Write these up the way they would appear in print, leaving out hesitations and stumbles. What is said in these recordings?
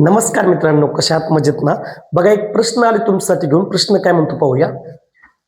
नमस्कार मित्रांनो, कशा आहात? मजेत ना? बघा, एक प्रश्न आले तुमच्यासाठी घेऊन. प्रश्न काय म्हणतो पाहूया.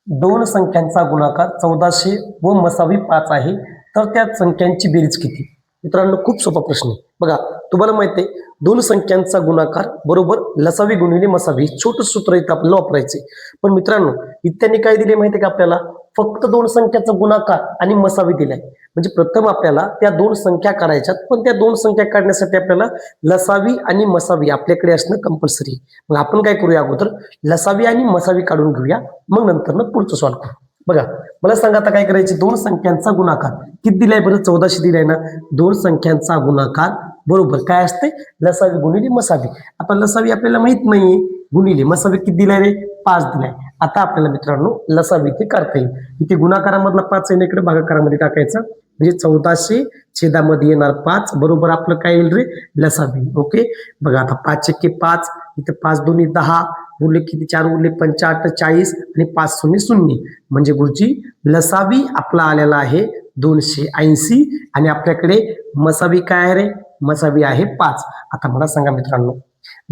दोन संख्यांचा गुणाकार 1400 व मसावी 5 आहे, तर त्या संख्यांची बेरीज किती? मित्रांनो, खूप सोपा प्रश्न आहे. बघा, तुम्हाला माहिती आहे, दोन संख्यांचा गुणाकार बरोबर लसावी गुणिले मसावी, छोटं सूत्र इथं आपल्याला वापरायचे. पण मित्रांनो, इत्यांनी काय दिले माहिती आहे का आपल्याला? फक्त दोन संख्याचा गुणाकार आणि मसावी दिलाय. म्हणजे प्रथम आपल्याला त्या दोन संख्या काढायच्यात, पण त्या दोन संख्या काढण्यासाठी आपल्याला लसावी आणि मसावी आपल्याकडे असणं कंपल्सरी. मग आपण काय करूया, अगोदर लसावी आणि मसावी काढून घेऊया, मग नंतर पुढचं सॉल्व करू. बघा, मला सांगा आता काय करायचे. दोन संख्यांचा गुणाकार किती दिलाय बरं? 1400 दिलाय ना. दोन संख्यांचा गुणाकार बरोबर काय असते? लसावी गुणिले मसावी. आता लसावी आपल्याला माहित नाहीये, गुणिले मसावी किती दिलाय रे? 5 दिलाय. आता आपल्याला मित्रांनो लसावी ते करता येईल. इथे गुणाकारामधला 5 आहे, इकडे भागाकारामध्ये टाकायचा. म्हणजे 1400 छेदामध्ये येणार 5 बरोबर आपलं काय येईल रे? लसावी. ओके, बघा आता 5 × 5, इथे 5 × 2 = 10, उरले किती? 4 उरले 5 × 8 = 40 आणि 5 0 0. म्हणजे गुरुजी लसावी आपला आलेला आहे 280 आणि आपल्याकडे मसावी काय आहे रे? मसावी आहे 5. आता मला सांगा मित्रांनो,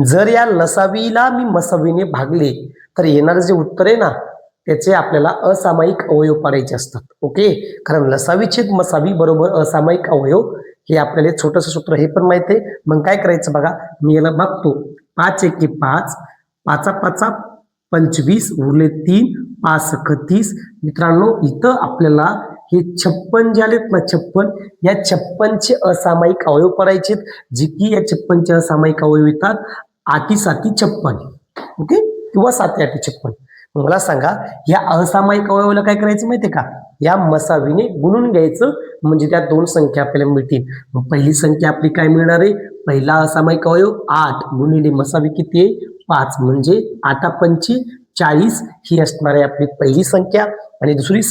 जर या लसावीला मी मसावीने भागले तर येणारे जे उत्तर आहे ना, त्याचे आपल्याला असामायिक अवयव पाडायचे असतात. ओके, कारण लसावी छेद मसावी बरोबर असामायिक अवयव हे आपल्याला छोटंसं सूत्र हे पण माहिती आहे. मग काय करायचं बघा, मी याला बघतो. 5 × 5, 5 × 5 = 25, उरले 3, 5 × 30. मित्रांनो, इथं आपल्याला हे 56 जे आलेत ना, 56, या 56चे असामायिक अवयव पडायचे, जे की या 56चे असामायिक अवयव येतात 8 × 7 = 56. ओके, किंवा 7 × 8 = 56. मला सांगा, या असामायिक अवयवाला काय करायचं माहितीये का? या मसावीने गुणून घ्यायचं, म्हणजे त्या दोन संख्या आपल्याला मिळतील. मग पहिली संख्या आपली काय मिळणार आहे? पहिला असामायिक अवयव 8 गुणिले मसावी किती आहे? 5, म्हणजे 8 × 5 = 40 ही असणार आहे आपली पहिली संख्या. आणि दुसरी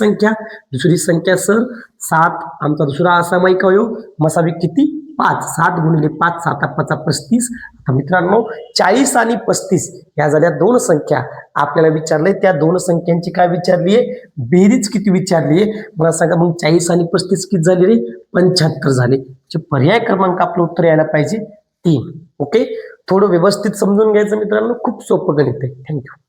संख्या सर 7, आमचा दुसरा असामायिक अवयव. मसावी किती? 5. 7 गुणिले 5, 7 × 5 = 35. आता मित्रांनो, 40 आणि 35 ह्या झाल्या दोन संख्या. आपल्याला विचारलंय त्या दोन संख्यांची काय विचारली आहे? बेरीज किती विचारली आहे. मला सांगा, मग 40 आणि 35 किती झाले रे? 75 झाले. पर्याय क्रमांक आपलं उत्तर यायला पाहिजे 3. ओके, थोडं व्यवस्थित समजून घ्यायचं मित्रांनो, खूप सोपं गणित आहे. थँक्यू.